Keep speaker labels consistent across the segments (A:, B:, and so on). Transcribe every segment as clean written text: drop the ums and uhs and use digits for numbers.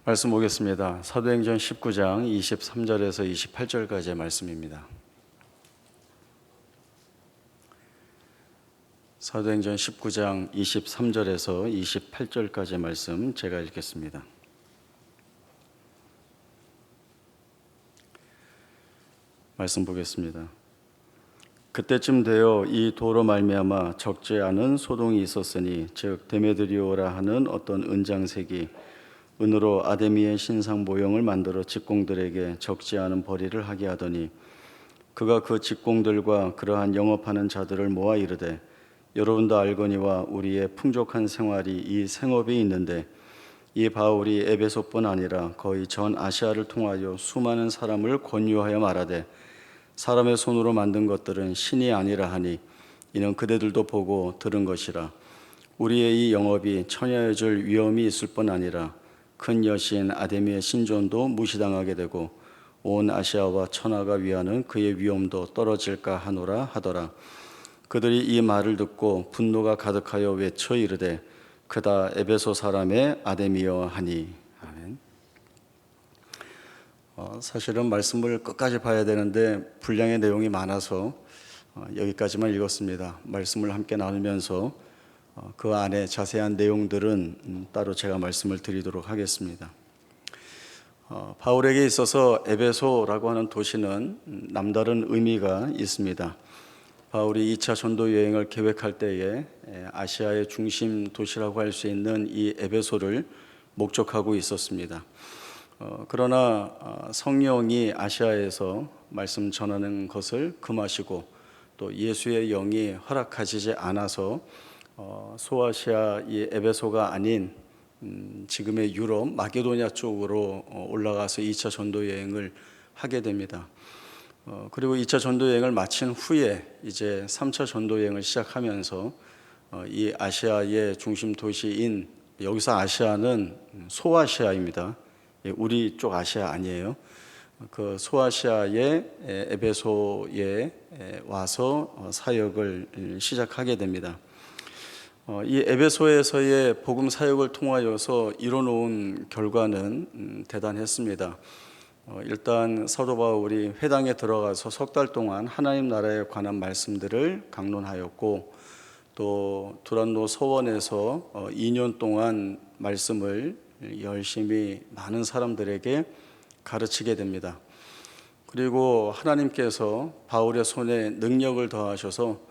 A: 말씀 보겠습니다. 사도행전 19장 23절에서 28절까지의 말씀입니다. 사도행전 19장 23절에서 28절까지의 말씀 제가 읽겠습니다. 말씀 보겠습니다. 그때쯤 되어 이 도로 말미암아 적지 않은 소동이 있었으니 즉 데메드리오라 하는 어떤 은장색이 은으로 아데미의 신상 모형을 만들어 직공들에게 적지 않은 벌이를 하게 하더니 그가 그 직공들과 그러한 영업하는 자들을 모아 이르되 여러분도 알거니와 우리의 풍족한 생활이 이 생업이 있는데 이 바울이 에베소뿐 아니라 거의 전 아시아를 통하여 수많은 사람을 권유하여 말하되 사람의 손으로 만든 것들은 신이 아니라 하니 이는 그대들도 보고 들은 것이라. 우리의 이 영업이 천여해질 위험이 있을 뿐 아니라 큰 여신 아데미의 신존도 무시당하게 되고 온 아시아와 천하가 위하는 그의 위엄도 떨어질까 하노라 하더라. 그들이 이 말을 듣고 분노가 가득하여 외쳐 이르되 그다 에베소 사람의 아데미여 하니. 아멘. 사실은 말씀을 끝까지 봐야 되는데 분량의 내용이 많아서 여기까지만 읽었습니다. 말씀을 함께 나누면서 그 안에 자세한 내용들은 따로 제가 말씀을 드리도록 하겠습니다. 바울에게 있어서 에베소라고 하는 도시는 남다른 의미가 있습니다. 바울이 2차 전도 여행을 계획할 때에 아시아의 중심 도시라고 할 수 있는 이 에베소를 목적하고 있었습니다. 그러나 성령이 아시아에서 말씀 전하는 것을 금하시고 또 예수의 영이 허락하시지 않아서 소아시아 이 에베소가 아닌 지금의 유럽 마게도냐 쪽으로 올라가서 2차 전도 여행을 하게 됩니다. 그리고 2차 전도 여행을 마친 후에 이제 3차 전도 여행을 시작하면서 이 아시아의 중심 도시인, 여기서 아시아는 소아시아입니다. 우리 쪽 아시아 아니에요. 그 소아시아의 에베소에 와서 사역을 시작하게 됩니다. 이 에베소에서의 복음 사역을 통하여서 이뤄놓은 결과는 대단했습니다. 일단 사도 바울이 회당에 들어가서 석 달 동안 하나님 나라에 관한 말씀들을 강론하였고 또 두란노 서원에서 2년 동안 말씀을 열심히 많은 사람들에게 가르치게 됩니다. 그리고 하나님께서 바울의 손에 능력을 더하셔서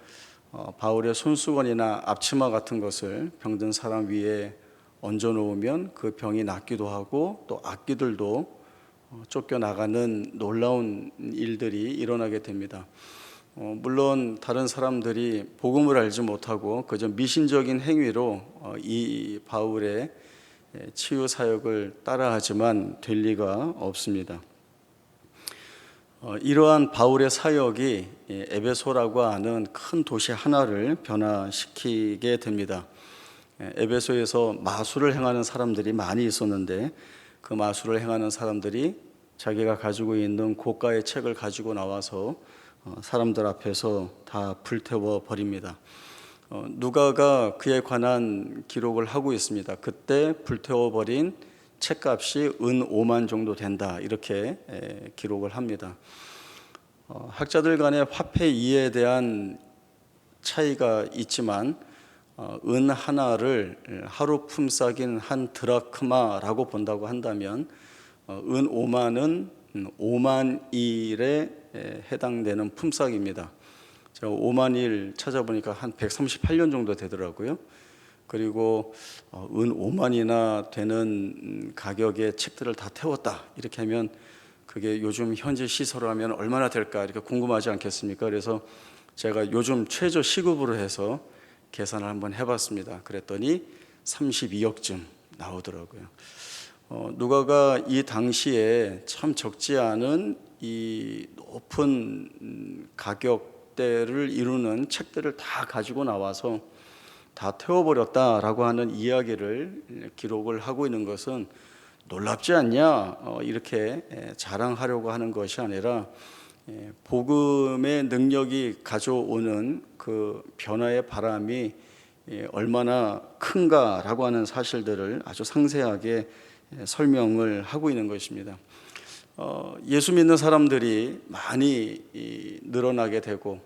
A: 바울의 손수건이나 앞치마 같은 것을 병든 사람 위에 얹어 놓으면 그 병이 낫기도 하고 또 악귀들도 쫓겨나가는 놀라운 일들이 일어나게 됩니다. 물론 다른 사람들이 복음을 알지 못하고 그저 미신적인 행위로 이 바울의 치유 사역을 따라하지만 될 리가 없습니다. 이러한 바울의 사역이 에베소라고 하는 큰 도시 하나를 변화시키게 됩니다. 에베소에서 마술을 행하는 사람들이 많이 있었는데 그 마술을 행하는 사람들이 자기가 가지고 있는 고가의 책을 가지고 나와서 사람들 앞에서 다 불태워 버립니다. 누가가 그에 관한 기록을 하고 있습니다. 그때 불태워 버린 책값이 은 5만 정도 된다, 이렇게 기록을 합니다. 학자들 간의 화폐 이해에 대한 차이가 있지만 은 하나를 하루 품삯인 한 드라크마라고 본다고 한다면 은 5만은 5만 일에 해당되는 품삯입니다. 제가 5만 일 찾아보니까 한 138년 정도 되더라고요. 그리고 은 5만이나 되는 가격의 책들을 다 태웠다, 이렇게 하면 그게 요즘 현재 시세로 하면 얼마나 될까 이렇게 궁금하지 않겠습니까? 그래서 제가 요즘 최저 시급으로 해서 계산을 한번 해봤습니다. 그랬더니 32억쯤 나오더라고요. 누가가 이 당시에 참 적지 않은 이 높은 가격대를 이루는 책들을 다 가지고 나와서 다 태워버렸다라고 하는 이야기를 기록을 하고 있는 것은 놀랍지 않냐, 이렇게 자랑하려고 하는 것이 아니라 복음의 능력이 가져오는 그 변화의 바람이 얼마나 큰가라고 하는 사실들을 아주 상세하게 설명을 하고 있는 것입니다. 예수 믿는 사람들이 많이 늘어나게 되고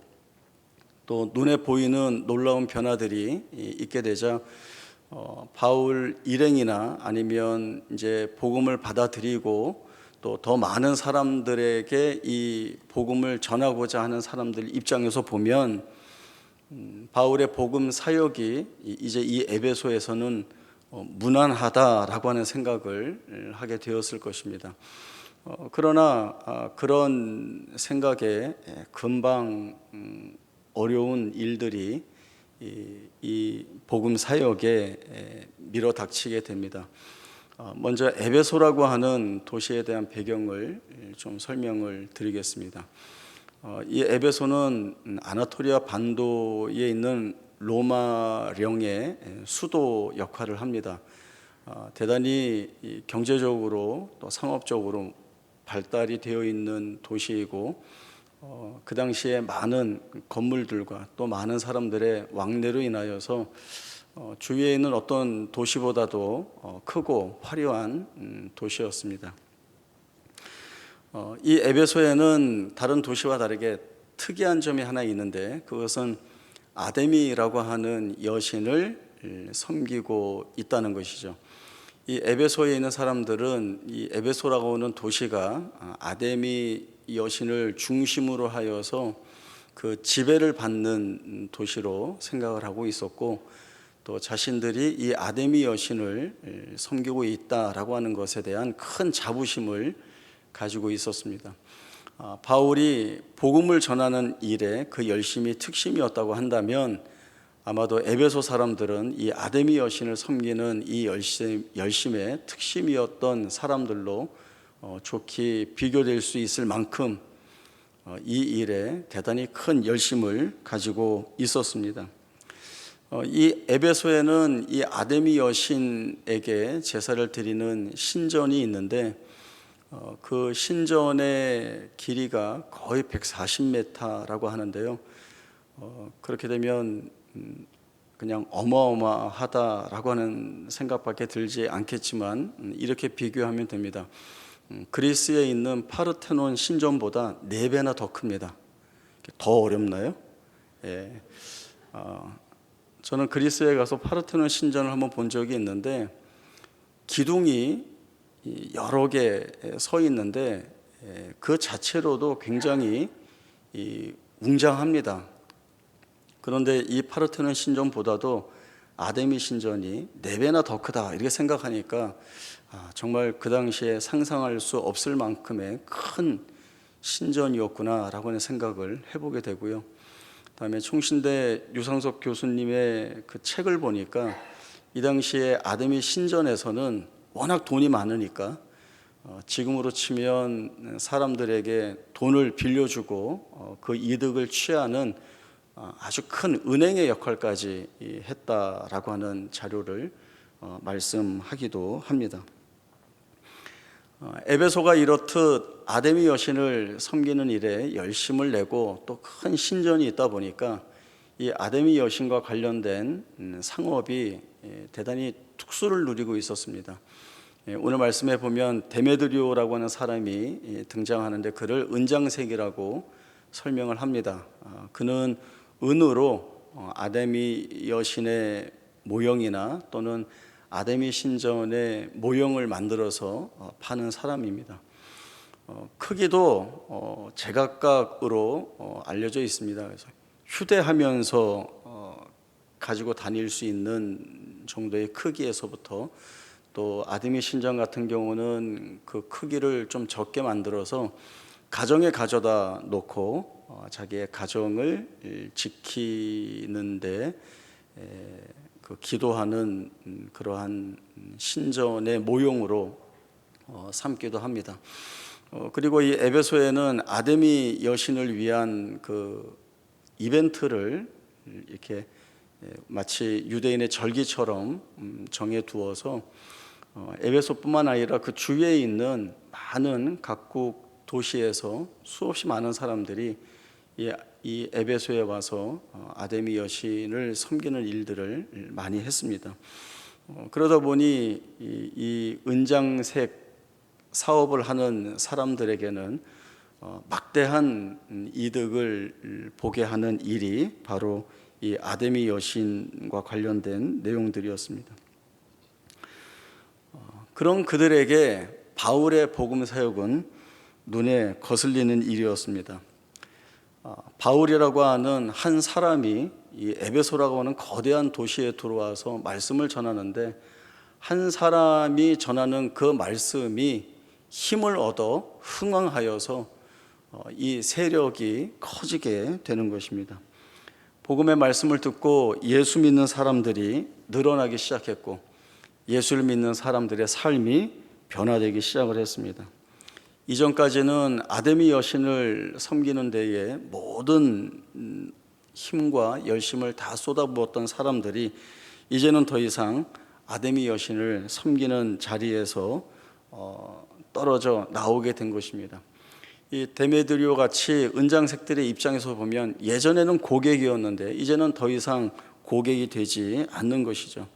A: 또 눈에 보이는 놀라운 변화들이 있게 되자 바울 일행이나 아니면 이제 복음을 받아들이고 또 더 많은 사람들에게 이 복음을 전하고자 하는 사람들 입장에서 보면 바울의 복음 사역이 이제 이 에베소에서는 무난하다라고 하는 생각을 하게 되었을 것입니다. 그러나 그런 생각에 금방 어려운 일들이 이 복음 사역에 밀어닥치게 됩니다. 먼저 에베소라고 하는 도시에 대한 배경을 좀 설명을 드리겠습니다. 이 에베소는 아나토리아 반도에 있는 로마령의 수도 역할을 합니다. 대단히 경제적으로 또 상업적으로 발달이 되어 있는 도시이고 그 당시에 많은 건물들과 또 많은 사람들의 왕래로 인하여서 주위에 있는 어떤 도시보다도 크고 화려한 도시였습니다. 이 에베소에는 다른 도시와 다르게 특이한 점이 하나 있는데 그것은 아데미라고 하는 여신을 섬기고 있다는 것이죠. 이 에베소에 있는 사람들은 이 에베소라고 하는 도시가 아데미 여신을 중심으로 하여서 그 지배를 받는 도시로 생각을 하고 있었고 또 자신들이 이 아데미 여신을 섬기고 있다라고 하는 것에 대한 큰 자부심을 가지고 있었습니다. 바울이 복음을 전하는 일에 그 열심이 특심이었다고 한다면 아마도 에베소 사람들은 이 아데미 여신을 섬기는 이 열심의 특심이었던 사람들로 좋게 비교될 수 있을 만큼 이 일에 대단히 큰 열심을 가지고 있었습니다. 이 에베소에는 이 아데미 여신에게 제사를 드리는 신전이 있는데 그 신전의 길이가 거의 140m라고 하는데요. 그렇게 되면 그냥 어마어마하다라고 하는 생각밖에 들지 않겠지만 이렇게 비교하면 됩니다. 그리스에 있는 파르테논 신전보다 4배나 더 큽니다. 더 어렵나요? 예. 저는 그리스에 가서 파르테논 신전을 한번 본 적이 있는데 기둥이 여러 개 서 있는데 그 자체로도 굉장히 웅장합니다. 그런데 이 파르테논 신전보다도 아데미 신전이 4배나 더 크다 이렇게 생각하니까 정말 그 당시에 상상할 수 없을 만큼의 큰 신전이었구나라고 하는 생각을 해보게 되고요. 그다음에 충신대 유상석 교수님의 그 책을 보니까 이 당시에 아데미 신전에서는 워낙 돈이 많으니까 지금으로 치면 사람들에게 돈을 빌려주고 그 이득을 취하는 아주 큰 은행의 역할까지 했다라고 하는 자료를 말씀하기도 합니다. 에베소가 이렇듯 아데미 여신을 섬기는 일에 열심을 내고 또 큰 신전이 있다 보니까 이 아데미 여신과 관련된 상업이 대단히 특수를 누리고 있었습니다. 오늘 말씀에 보면 데메드리오라고 하는 사람이 등장하는데 그를 은장색이라고 설명을 합니다. 그는 은으로 아데미 여신의 모형이나 또는 아데미 신전의 모형을 만들어서 파는 사람입니다. 크기도 제각각으로 알려져 있습니다. 그래서 휴대하면서 가지고 다닐 수 있는 정도의 크기에서부터 또 아데미 신전 같은 경우는 그 크기를 좀 적게 만들어서 가정에 가져다 놓고 자기의 가정을 지키는데 그 기도하는 그러한 신전의 모형으로 삼기도 합니다. 그리고 이 에베소에는 아데미 여신을 위한 그 이벤트를 이렇게 마치 유대인의 절기처럼 정해 두어서 에베소뿐만 아니라 그 주위에 있는 많은 각국 도시에서 수없이 많은 사람들이 이 에베소에 와서 아데미 여신을 섬기는 일들을 많이 했습니다. 그러다 보니 이 은장색 사업을 하는 사람들에게는 막대한 이득을 보게 하는 일이 바로 이 아데미 여신과 관련된 내용들이었습니다. 그런 그들에게 바울의 복음 사역은 눈에 거슬리는 일이었습니다. 바울이라고 하는 한 사람이 이 에베소라고 하는 거대한 도시에 들어와서 말씀을 전하는데, 한 사람이 전하는 그 말씀이 힘을 얻어 흥왕하여서 이 세력이 커지게 되는 것입니다. 복음의 말씀을 듣고 예수 믿는 사람들이 늘어나기 시작했고, 예수를 믿는 사람들의 삶이 변화되기 시작을 했습니다. 이전까지는 아데미 여신을 섬기는 데에 모든 힘과 열심을 다 쏟아부었던 사람들이 이제는 더 이상 아데미 여신을 섬기는 자리에서 떨어져 나오게 된 것입니다. 이 데메드리오 같이 은장색들의 입장에서 보면 예전에는 고객이었는데 이제는 더 이상 고객이 되지 않는 것이죠.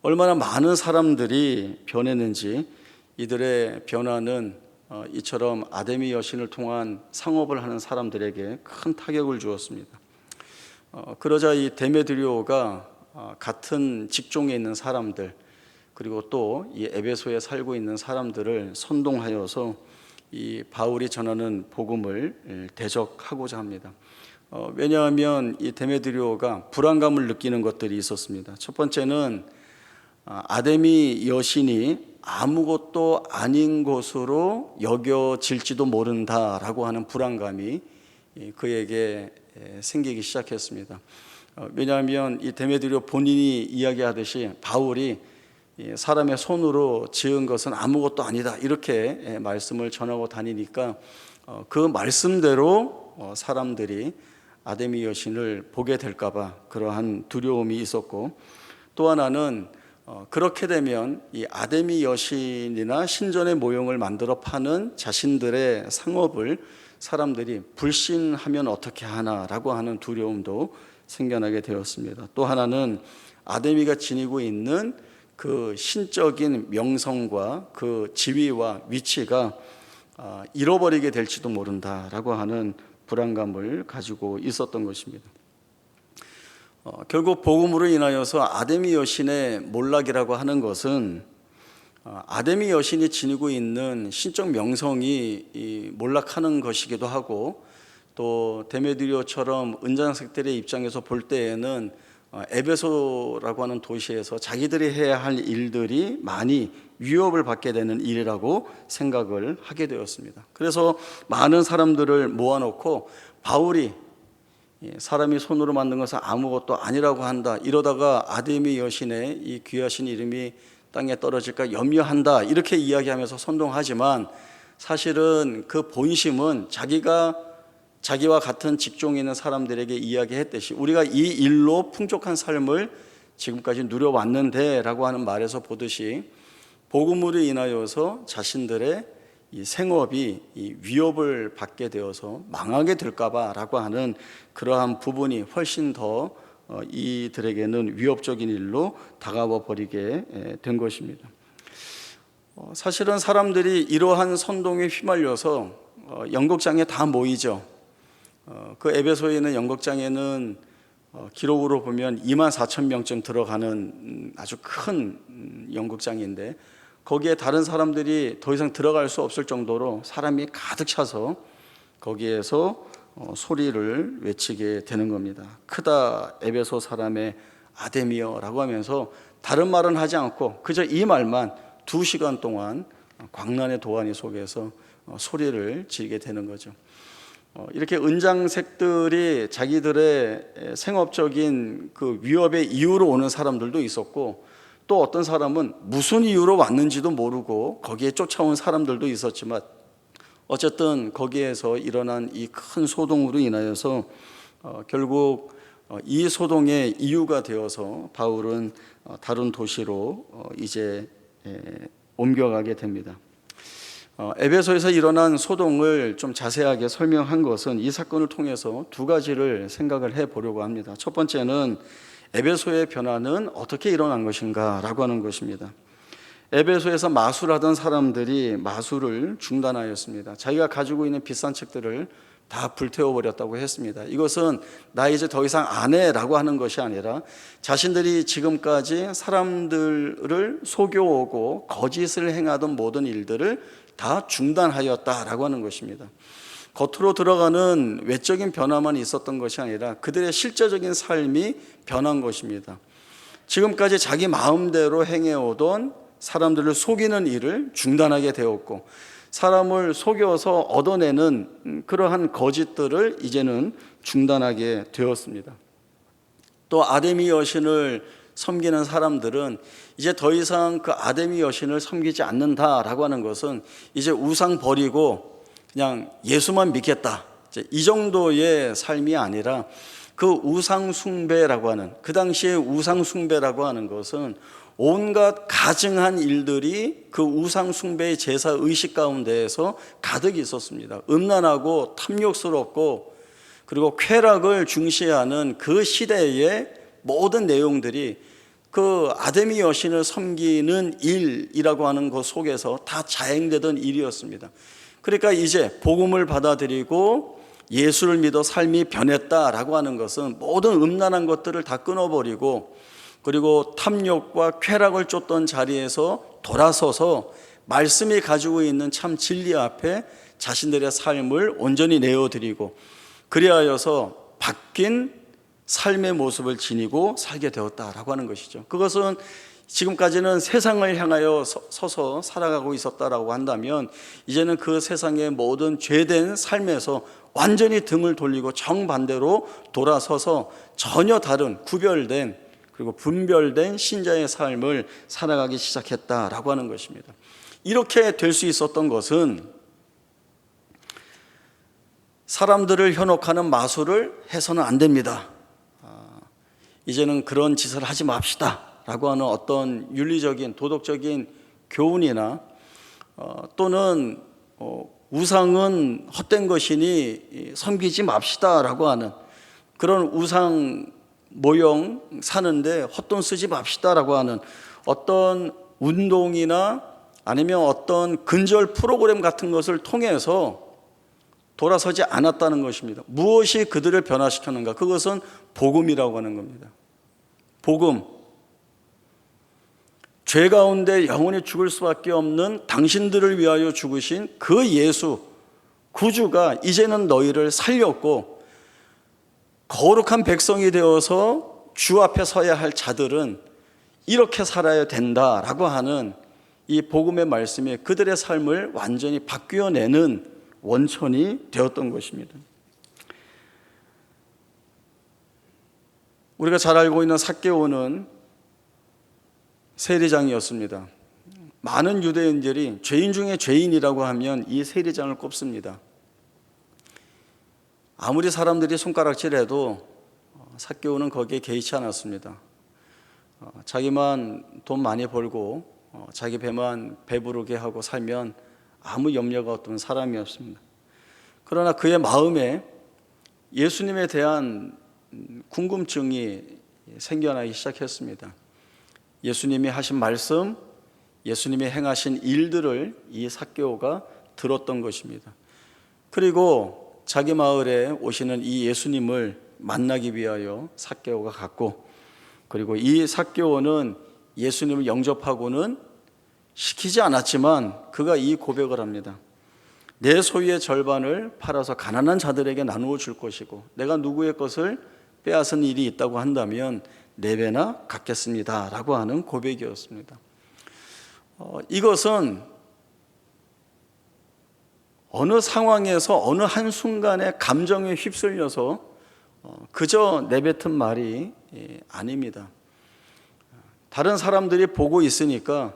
A: 얼마나 많은 사람들이 변했는지 이들의 변화는 이처럼 아데미 여신을 통한 상업을 하는 사람들에게 큰 타격을 주었습니다. 그러자 이 데메드리오가 같은 직종에 있는 사람들, 그리고 또 이 에베소에 살고 있는 사람들을 선동하여서 이 바울이 전하는 복음을 대적하고자 합니다. 왜냐하면 이 데메드리오가 불안감을 느끼는 것들이 있었습니다. 첫 번째는 아데미 여신이 아무것도 아닌 것으로 여겨질지도 모른다라고 하는 불안감이 그에게 생기기 시작했습니다. 왜냐하면 이 데메드리오 본인이 이야기하듯이 바울이 사람의 손으로 지은 것은 아무것도 아니다 이렇게 말씀을 전하고 다니니까 그 말씀대로 사람들이 아데미 여신을 보게 될까 봐 그러한 두려움이 있었고, 또 하나는 그렇게 되면 이 아데미 여신이나 신전의 모형을 만들어 파는 자신들의 상업을 사람들이 불신하면 어떻게 하나라고 하는 두려움도 생겨나게 되었습니다. 또 하나는 아데미가 지니고 있는 그 신적인 명성과 그 지위와 위치가 잃어버리게 될지도 모른다라고 하는 불안감을 가지고 있었던 것입니다. 결국 복음으로 인하여서 아데미 여신의 몰락이라고 하는 것은 아데미 여신이 지니고 있는 신적 명성이 몰락하는 것이기도 하고, 또 데메드리오처럼 은장색들의 입장에서 볼 때에는 에베소라고 하는 도시에서 자기들이 해야 할 일들이 많이 위협을 받게 되는 일이라고 생각을 하게 되었습니다. 그래서 많은 사람들을 모아놓고 바울이 사람이 손으로 만든 것은 아무것도 아니라고 한다, 이러다가 아데미 여신의 이 귀하신 이름이 땅에 떨어질까 염려한다, 이렇게 이야기하면서 선동하지만 사실은 그 본심은 자기와 같은 직종에 있는 사람들에게 이야기했듯이 우리가 이 일로 풍족한 삶을 지금까지 누려왔는데 라고 하는 말에서 보듯이 복음으로 인하여서 자신들의 이 생업이 이 위협을 받게 되어서 망하게 될까봐 라고 하는 그러한 부분이 훨씬 더 이들에게는 위협적인 일로 다가와 버리게 된 것입니다. 사실은 사람들이 이러한 선동에 휘말려서 연극장에 다 모이죠. 그 에베소에 있는 연극장에는 기록으로 보면 24,000명쯤 들어가는 아주 큰 연극장인데, 거기에 다른 사람들이 더 이상 들어갈 수 없을 정도로 사람이 가득 차서 거기에서 소리를 외치게 되는 겁니다. 크다 에베소 사람의 아데미여라고 하면서 다른 말은 하지 않고 그저 이 말만 2시간 동안 광란의 도가니 속에서 소리를 지르게 되는 거죠. 이렇게 은장색들이 자기들의 생업적인 그 위협의 이유로 오는 사람들도 있었고, 또 어떤 사람은 무슨 이유로 왔는지도 모르고 거기에 쫓아온 사람들도 있었지만, 어쨌든 거기에서 일어난 이 큰 소동으로 인하여서 결국 이 소동의 이유가 되어서 바울은 다른 도시로 이제 옮겨가게 됩니다. 에베소에서 일어난 소동을 좀 자세하게 설명한 것은 이 사건을 통해서 2가지를 생각을 해보려고 합니다. 첫 번째는 에베소의 변화는 어떻게 일어난 것인가라고 하는 것입니다. 에베소에서 마술하던 사람들이 마술을 중단하였습니다. 자기가 가지고 있는 비싼 책들을 다 불태워버렸다고 했습니다. 이것은 나 이제 더 이상 안 해라고 하는 것이 아니라 자신들이 지금까지 사람들을 속여오고 거짓을 행하던 모든 일들을 다 중단하였다라고 하는 것입니다. 겉으로 들어가는 외적인 변화만 있었던 것이 아니라 그들의 실제적인 삶이 변한 것입니다. 지금까지 자기 마음대로 행해오던 사람들을 속이는 일을 중단하게 되었고, 사람을 속여서 얻어내는 그러한 거짓들을 이제는 중단하게 되었습니다. 또 아데미 여신을 섬기는 사람들은 이제 더 이상 그 아데미 여신을 섬기지 않는다라고 하는 것은 이제 우상 버리고 그냥 예수만 믿겠다, 이 정도의 삶이 아니라 그 우상 숭배라고 하는, 그 당시에 우상 숭배라고 하는 것은 온갖 가증한 일들이 그 우상 숭배의 제사 의식 가운데에서 가득 있었습니다. 음란하고 탐욕스럽고 그리고 쾌락을 중시하는 그 시대의 모든 내용들이 그 아데미 여신을 섬기는 일이라고 하는 것 속에서 다 자행되던 일이었습니다. 그러니까 이제 복음을 받아들이고 예수를 믿어 삶이 변했다라고 하는 것은 모든 음란한 것들을 다 끊어버리고, 그리고 탐욕과 쾌락을 쫓던 자리에서 돌아서서 말씀이 가지고 있는 참 진리 앞에 자신들의 삶을 온전히 내어드리고, 그리하여서 바뀐 삶의 모습을 지니고 살게 되었다라고 하는 것이죠. 그것은 지금까지는 세상을 향하여 서서 살아가고 있었다라고 한다면, 이제는 그 세상의 모든 죄된 삶에서 완전히 등을 돌리고 정반대로 돌아서서 전혀 다른 구별된, 그리고 분별된 신자의 삶을 살아가기 시작했다라고 하는 것입니다. 이렇게 될 수 있었던 것은 사람들을 현혹하는 마술을 해서는 안 됩니다. 이제는 그런 짓을 하지 맙시다 라고 하는 어떤 윤리적인 도덕적인 교훈이나 또는 우상은 헛된 것이니 섬기지 맙시다 라고 하는 그런 우상 모형 사는데 헛돈 쓰지 맙시다 라고 하는 어떤 운동이나 아니면 어떤 근절 프로그램 같은 것을 통해서 돌아서지 않았다는 것입니다. 무엇이 그들을 변화시켰는가? 그것은 복음이라고 하는 겁니다. 복음, 죄 가운데 영원히 죽을 수밖에 없는 당신들을 위하여 죽으신 그 예수 구주가 이제는 너희를 살렸고, 거룩한 백성이 되어서 주 앞에 서야 할 자들은 이렇게 살아야 된다라고 하는 이 복음의 말씀이 그들의 삶을 완전히 바뀌어내는 원천이 되었던 것입니다. 우리가 잘 알고 있는 삭개오는 세리장이었습니다. 많은 유대인들이 죄인 중에 죄인이라고 하면 이 세리장을 꼽습니다. 아무리 사람들이 손가락질해도 삭개오는 거기에 개의치 않았습니다. 자기만 돈 많이 벌고 자기 배만 배부르게 하고 살면 아무 염려가 없던 사람이었습니다. 그러나 그의 마음에 예수님에 대한 궁금증이 생겨나기 시작했습니다. 예수님이 하신 말씀, 예수님이 행하신 일들을 이 삭개오가 들었던 것입니다. 그리고 자기 마을에 오시는 이 예수님을 만나기 위하여 삭개오가 갔고, 그리고 이 삭개오는 예수님을 영접하고는 시키지 않았지만 그가 이 고백을 합니다. 내 소유의 절반을 팔아서 가난한 자들에게 나누어 줄 것이고, 내가 누구의 것을 빼앗은 일이 있다고 한다면 4배나 갚겠습니다 라고 하는 고백이었습니다. 이것은 어느 상황에서 어느 한순간에 감정에 휩쓸려서 그저 내뱉은 말이 아닙니다. 다른 사람들이 보고 있으니까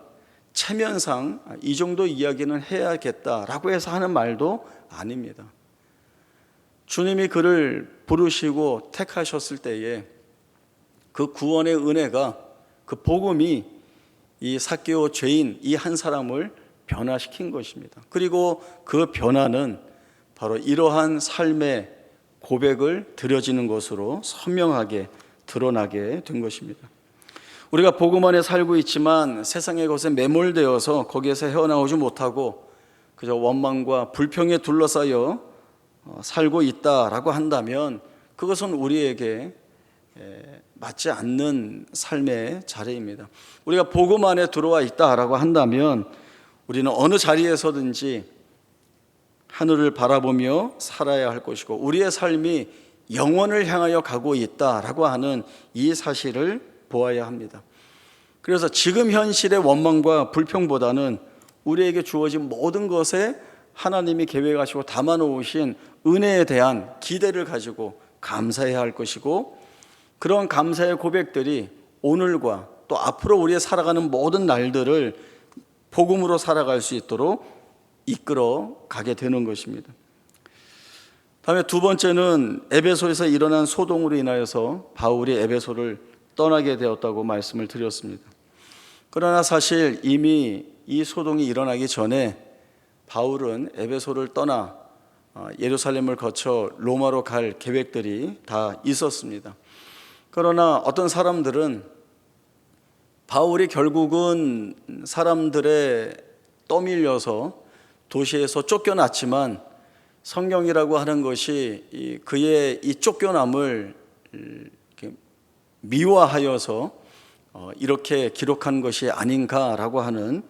A: 체면상 이 정도 이야기는 해야겠다라고 해서 하는 말도 아닙니다. 주님이 그를 부르시고 택하셨을 때에 그 구원의 은혜가, 그 복음이 이 삭개오 죄인 이 한 사람을 변화시킨 것입니다. 그리고 그 변화는 바로 이러한 삶의 고백을 드려지는 것으로 선명하게 드러나게 된 것입니다. 우리가 복음 안에 살고 있지만 세상의 것에 매몰되어서 거기에서 헤어나오지 못하고 그저 원망과 불평에 둘러싸여 살고 있다라고 한다면 그것은 우리에게 맞지 않는 삶의 자리입니다. 우리가 복음 안에 들어와 있다라고 한다면 우리는 어느 자리에서든지 하늘을 바라보며 살아야 할 것이고 우리의 삶이 영원을 향하여 가고 있다라고 하는 이 사실을 보아야 합니다. 그래서 지금 현실의 원망과 불평보다는 우리에게 주어진 모든 것에 하나님이 계획하시고 담아놓으신 은혜에 대한 기대를 가지고 감사해야 할 것이고 그런 감사의 고백들이 오늘과 또 앞으로 우리의 살아가는 모든 날들을 복음으로 살아갈 수 있도록 이끌어 가게 되는 것입니다. 다음에 두 번째는 에베소에서 일어난 소동으로 인하여서 바울이 에베소를 떠나게 되었다고 말씀을 드렸습니다. 그러나 사실 이미 이 소동이 일어나기 전에 바울은 에베소를 떠나 예루살렘을 거쳐 로마로 갈 계획들이 다 있었습니다. 그러나 어떤 사람들은 바울이 결국은 사람들의 떠밀려서 도시에서 쫓겨났지만 성경이라고 하는 것이 그의 이 쫓겨남을 미화하여서 이렇게 기록한 것이 아닌가라고 하는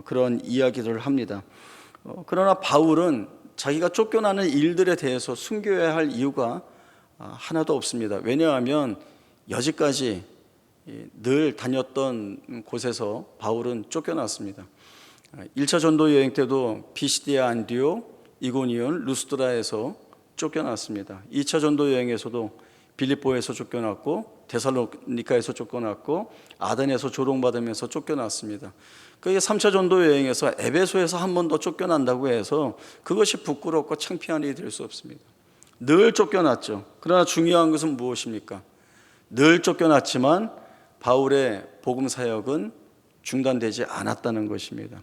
A: 그런 이야기들을 합니다. 그러나 바울은 자기가 쫓겨나는 일들에 대해서 숨겨야 할 이유가 하나도 없습니다. 왜냐하면 여지까지 늘 다녔던 곳에서 바울은 쫓겨났습니다. 1차 전도 여행 때도 피시디아, 안디옥, 이고니온, 루스드라에서 쫓겨났습니다. 2차 전도 여행에서도 빌립보에서 쫓겨났고 데살로니가에서 쫓겨났고 아덴에서 조롱받으면서 쫓겨났습니다. 그게 3차 전도 여행에서 에베소에서 한 번 더 쫓겨난다고 해서 그것이 부끄럽고 창피한 일이 될 수 없습니다. 늘 쫓겨났죠. 그러나 중요한 것은 무엇입니까? 늘 쫓겨났지만 바울의 복음 사역은 중단되지 않았다는 것입니다.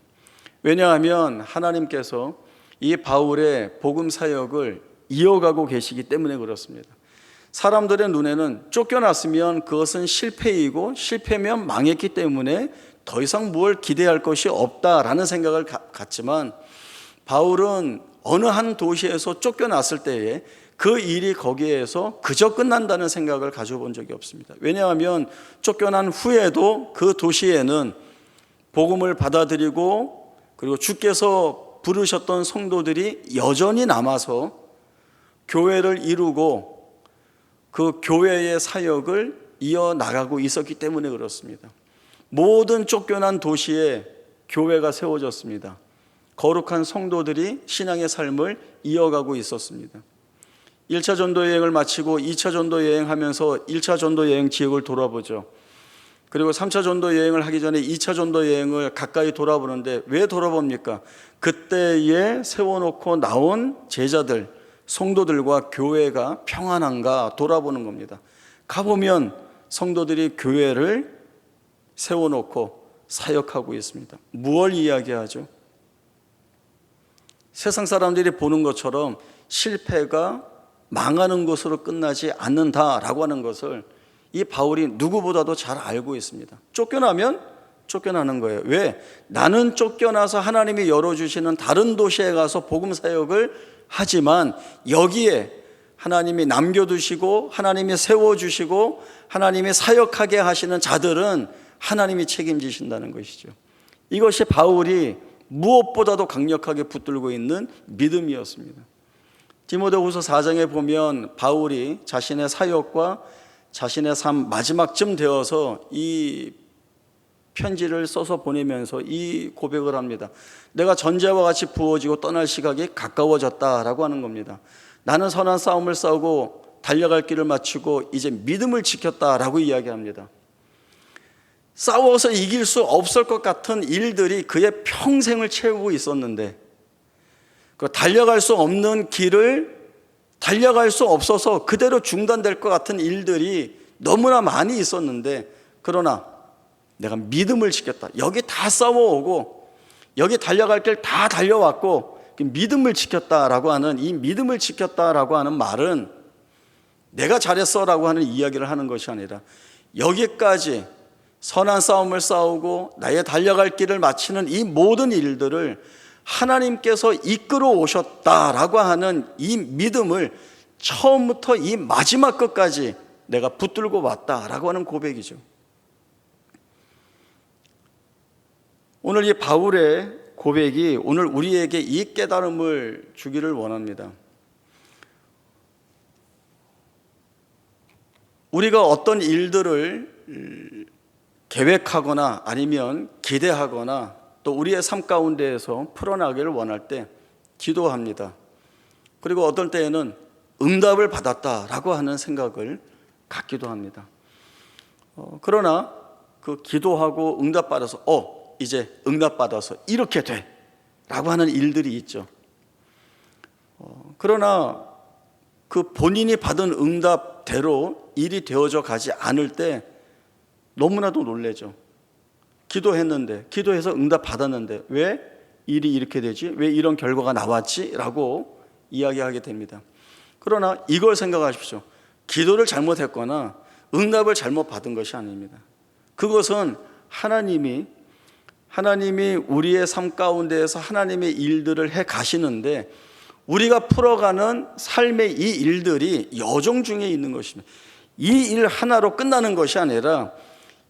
A: 왜냐하면 하나님께서 이 바울의 복음 사역을 이어가고 계시기 때문에 그렇습니다. 사람들의 눈에는 쫓겨났으면 그것은 실패이고 실패면 망했기 때문에 더 이상 뭘 기대할 것이 없다라는 생각을 갖지만 바울은 어느 한 도시에서 쫓겨났을 때에 그 일이 거기에서 그저 끝난다는 생각을 가져본 적이 없습니다. 왜냐하면 쫓겨난 후에도 그 도시에는 복음을 받아들이고 그리고 주께서 부르셨던 성도들이 여전히 남아서 교회를 이루고 그 교회의 사역을 이어나가고 있었기 때문에 그렇습니다. 모든 쫓겨난 도시에 교회가 세워졌습니다. 거룩한 성도들이 신앙의 삶을 이어가고 있었습니다. 1차 전도 여행을 마치고 2차 전도 여행하면서 1차 전도 여행 지역을 돌아보죠. 그리고 3차 전도 여행을 하기 전에 2차 전도 여행을 가까이 돌아보는데 왜 돌아봅니까? 그때에 세워놓고 나온 제자들, 성도들과 교회가 평안한가 돌아보는 겁니다. 가보면 성도들이 교회를 세워놓고 사역하고 있습니다. 무엇을 이야기하죠? 세상 사람들이 보는 것처럼 실패가 망하는 것으로 끝나지 않는다라고 하는 것을 이 바울이 누구보다도 잘 알고 있습니다. 쫓겨나면 쫓겨나는 거예요. 왜? 나는 쫓겨나서 하나님이 열어주시는 다른 도시에 가서 복음 사역을 하지만 여기에 하나님이 남겨두시고 하나님이 세워주시고 하나님이 사역하게 하시는 자들은 하나님이 책임지신다는 것이죠. 이것이 바울이 무엇보다도 강력하게 붙들고 있는 믿음이었습니다. 디모데후서 4장에 보면 바울이 자신의 사역과 자신의 삶 마지막쯤 되어서 이 편지를 써서 보내면서 이 고백을 합니다. 내가 전제와 같이 부어지고 떠날 시각이 가까워졌다라고 하는 겁니다. 나는 선한 싸움을 싸우고 달려갈 길을 마치고 이제 믿음을 지켰다라고 이야기합니다. 싸워서 이길 수 없을 것 같은 일들이 그의 평생을 채우고 있었는데 그 달려갈 수 없는 길을 달려갈 수 없어서 그대로 중단될 것 같은 일들이 너무나 많이 있었는데 그러나 내가 믿음을 지켰다. 여기 다 싸워오고 여기 달려갈 길 다 달려왔고 믿음을 지켰다라고 하는 이 믿음을 지켰다라고 하는 말은 내가 잘했어라고 하는 이야기를 하는 것이 아니라 여기까지 선한 싸움을 싸우고 나의 달려갈 길을 마치는 이 모든 일들을 하나님께서 이끌어 오셨다라고 하는 이 믿음을 처음부터 이 마지막 끝까지 내가 붙들고 왔다라고 하는 고백이죠. 오늘 이 바울의 고백이 오늘 우리에게 이 깨달음을 주기를 원합니다. 우리가 어떤 일들을 계획하거나 아니면 기대하거나 또 우리의 삶 가운데에서 풀어나기를 원할 때 기도합니다. 그리고 어떤 때에는 응답을 받았다라고 하는 생각을 갖기도 합니다. 그러나 그 기도하고 응답받아서 이제 응답받아서 이렇게 돼 라고 하는 일들이 있죠. 그러나 그 본인이 받은 응답대로 일이 되어져 가지 않을 때 너무나도 놀라죠. 기도했는데, 기도해서 응답 받았는데 왜 일이 이렇게 되지? 왜 이런 결과가 나왔지? 라고 이야기하게 됩니다. 그러나 이걸 생각하십시오. 기도를 잘못했거나 응답을 잘못 받은 것이 아닙니다. 그것은 하나님이 우리의 삶 가운데에서 하나님의 일들을 해 가시는데 우리가 풀어가는 삶의 이 일들이 여정 중에 있는 것입니다. 이 일 하나로 끝나는 것이 아니라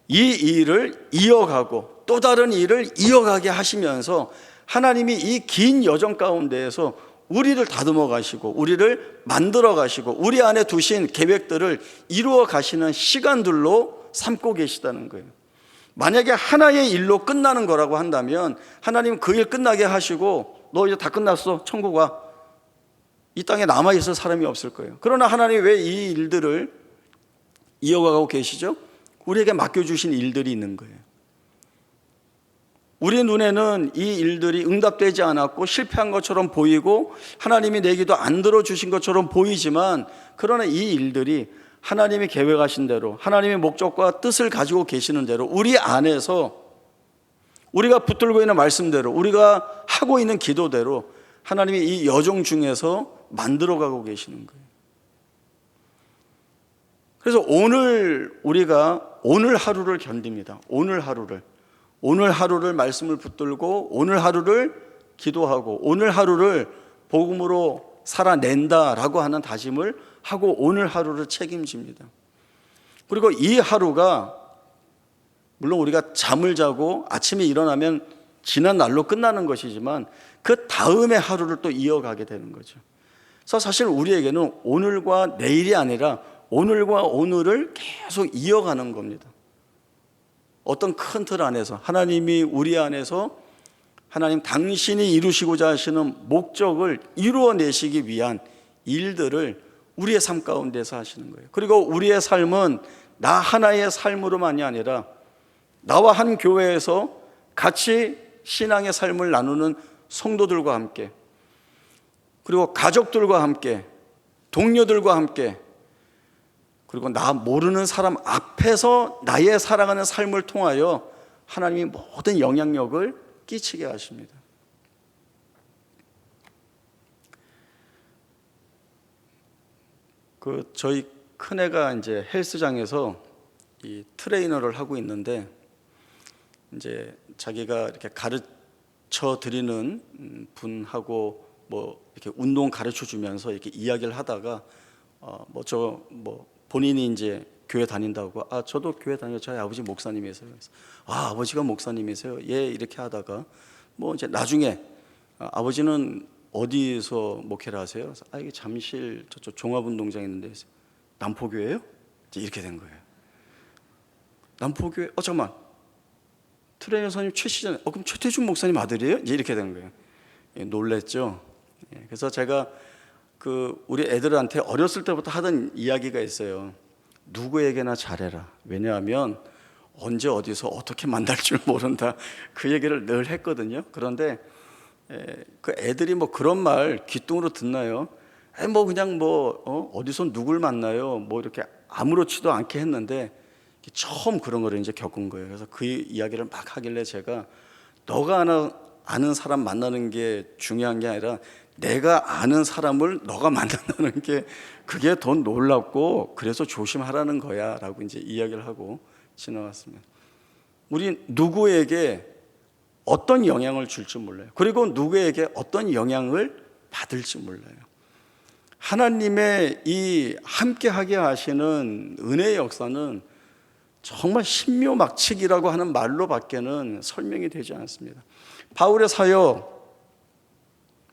A: 이 일을 이어가고 또 다른 일을 이어가게 하시면서 하나님이 이 긴 여정 가운데에서 우리를 다듬어 가시고 우리를 만들어 가시고 우리 안에 두신 계획들을 이루어 가시는 시간들로 삼고 계시다는 거예요. 만약에 하나의 일로 끝나는 거라고 한다면 하나님 그 일 끝나게 하시고 너 이제 다 끝났어, 천국 와. 이 땅에 남아있을 사람이 없을 거예요. 그러나 하나님이 왜 이 일들을 이어가고 계시죠? 우리에게 맡겨주신 일들이 있는 거예요. 우리 눈에는 이 일들이 응답되지 않았고 실패한 것처럼 보이고 하나님이 내 기도 안 들어주신 것처럼 보이지만 그러나 이 일들이 하나님이 계획하신 대로 하나님의 목적과 뜻을 가지고 계시는 대로 우리 안에서 우리가 붙들고 있는 말씀대로 우리가 하고 있는 기도대로 하나님이 이 여정 중에서 만들어가고 계시는 거예요. 그래서 오늘 우리가 오늘 하루를 견딥니다. 오늘 하루를 말씀을 붙들고 오늘 하루를 기도하고 오늘 하루를 복음으로 살아낸다라고 하는 다짐을 하고 오늘 하루를 책임집니다. 그리고 이 하루가 물론 우리가 잠을 자고 아침에 일어나면 지난 날로 끝나는 것이지만 그 다음의 하루를 또 이어가게 되는 거죠. 그래서 사실 우리에게는 오늘과 내일이 아니라 오늘과 오늘을 계속 이어가는 겁니다. 어떤 큰 틀 안에서 하나님이 우리 안에서 하나님 당신이 이루시고자 하시는 목적을 이루어내시기 위한 일들을 우리의 삶 가운데서 하시는 거예요. 그리고 우리의 삶은 나 하나의 삶으로만이 아니라 나와 한 교회에서 같이 신앙의 삶을 나누는 성도들과 함께 그리고 가족들과 함께 동료들과 함께 그리고 나 모르는 사람 앞에서 나의 살아가는 삶을 통하여 하나님이 모든 영향력을 끼치게 하십니다. 저희 큰애가 이제 헬스장에서 이 트레이너를 하고 있는데 이제 자기가 이렇게 가르쳐 드리는 분하고 뭐 이렇게 운동 가르쳐 주면서 이렇게 이야기를 하다가 본인이 이제 교회 다닌다고 저도 교회 다녀요. 저희 아버지 목사님이세요. 그래서 아버지가 목사님이세요. 예, 이렇게 하다가 뭐 이제 나중에 아버지는 어디서 목회를 하세요? 그래서 이게 잠실 저쪽 종합운동장에 있는데 남포교회요? 이제 이렇게 된 거예요. 남포교회? 잠깐만. 트레이너 선생님 최시전. 그럼 최태준 목사님 아들이에요? 이제 이렇게 된 거예요. 놀랬죠. 그래서 제가 우리 애들한테 어렸을 때부터 하던 이야기가 있어요. 누구에게나 잘해라. 왜냐하면 언제 어디서 어떻게 만날 줄 모른다. 그 얘기를 늘 했거든요. 그런데 그 애들이 뭐 그런 말 귀뚱으로 듣나요? 그냥 어디서 누굴 만나요? 뭐 이렇게 아무렇지도 않게 했는데 처음 그런 거를 이제 겪은 거예요. 그래서 그 이야기를 막 하길래 제가 너가 아는 사람 만나는 게 중요한 게 아니라 내가 아는 사람을 너가 만난다는 게 그게 더 놀랍고 그래서 조심하라는 거야 라고 이제 이야기를 하고 지나갔습니다. 우리 누구에게 어떤 영향을 줄지 몰라요. 그리고 누구에게 어떤 영향을 받을지 몰라요. 하나님의 이 함께하게 하시는 은혜의 역사는 정말 신묘막측이라고 하는 말로밖에는 설명이 되지 않습니다. 바울의 사역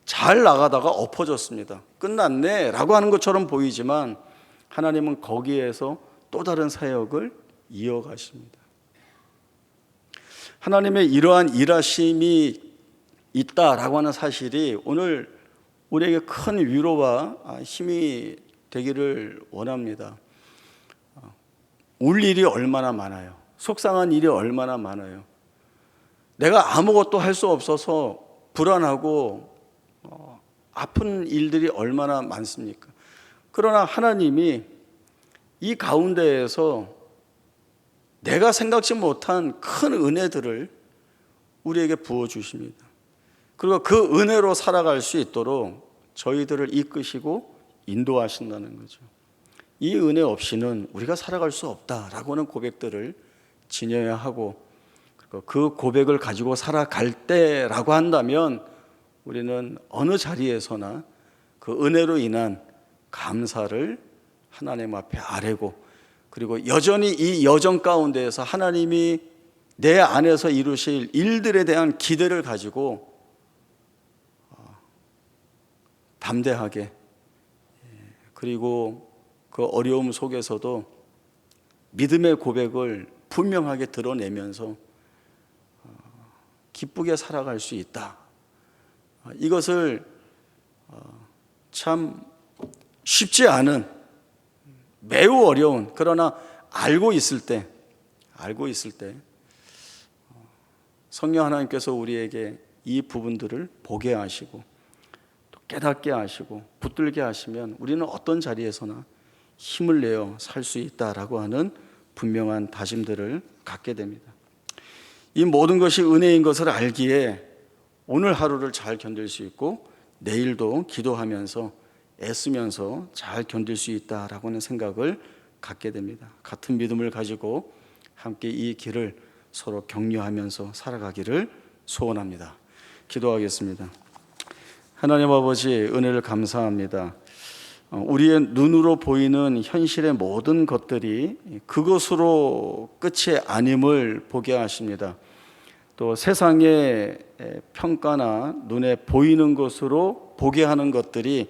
A: 잘 나가다가 엎어졌습니다. 끝났네 라고 하는 것처럼 보이지만 하나님은 거기에서 또 다른 사역을 이어가십니다. 하나님의 이러한 일하심이 있다라고 하는 사실이 오늘 우리에게 큰 위로와 힘이 되기를 원합니다. 울 일이 얼마나 많아요. 속상한 일이 얼마나 많아요. 내가 아무것도 할 수 없어서 불안하고 아픈 일들이 얼마나 많습니까? 그러나 하나님이 이 가운데에서 내가 생각지 못한 큰 은혜들을 우리에게 부어주십니다. 그리고 그 은혜로 살아갈 수 있도록 저희들을 이끄시고 인도하신다는 거죠. 이 은혜 없이는 우리가 살아갈 수 없다라고 하는 고백들을 지녀야 하고, 그 고백을 가지고 살아갈 때라고 한다면 우리는 어느 자리에서나 그 은혜로 인한 감사를 하나님 앞에 아뢰고, 그리고 여전히 이 여정 가운데에서 하나님이 내 안에서 이루실 일들에 대한 기대를 가지고 담대하게, 그리고 그 어려움 속에서도 믿음의 고백을 분명하게 드러내면서 기쁘게 살아갈 수 있다. 이것을 참 쉽지 않은, 매우 어려운, 그러나 알고 있을 때 성령 하나님께서 우리에게 이 부분들을 보게 하시고 또 깨닫게 하시고 붙들게 하시면 우리는 어떤 자리에서나 힘을 내어 살 수 있다라고 하는 분명한 다짐들을 갖게 됩니다. 이 모든 것이 은혜인 것을 알기에 오늘 하루를 잘 견딜 수 있고 내일도 기도하면서 애쓰면서 잘 견딜 수 있다라고 하는 생각을 갖게 됩니다. 같은 믿음을 가지고 함께 이 길을 서로 격려하면서 살아가기를 소원합니다. 기도하겠습니다. 하나님 아버지, 은혜를 감사합니다. 우리의 눈으로 보이는 현실의 모든 것들이 그것으로 끝이 아님을 보게 하십니다. 또 세상의 평가나 눈에 보이는 것으로 보게 하는 것들이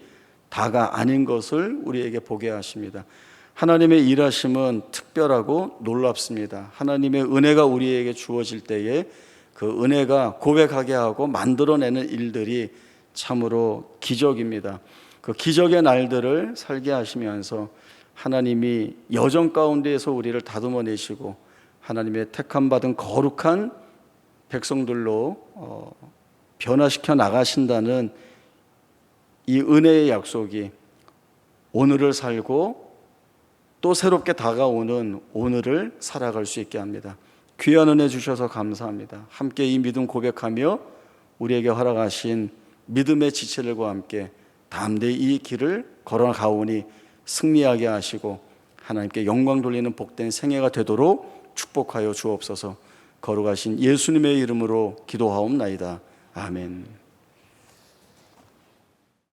A: 다가 아닌 것을 우리에게 보게 하십니다. 하나님의 일하심은 특별하고 놀랍습니다. 하나님의 은혜가 우리에게 주어질 때에 그 은혜가 고백하게 하고 만들어내는 일들이 참으로 기적입니다. 그 기적의 날들을 살게 하시면서 하나님이 여정 가운데에서 우리를 다듬어내시고 하나님의 택함받은 거룩한 백성들로 변화시켜 나가신다는 이 은혜의 약속이 오늘을 살고 또 새롭게 다가오는 오늘을 살아갈 수 있게 합니다. 귀한 은혜 주셔서 감사합니다. 함께 이 믿음 고백하며 우리에게 허락하신 믿음의 지체들과 함께 담대히 이 길을 걸어가오니 승리하게 하시고 하나님께 영광 돌리는 복된 생애가 되도록 축복하여 주옵소서. 거룩하신 예수님의 이름으로 기도하옵나이다. 아멘.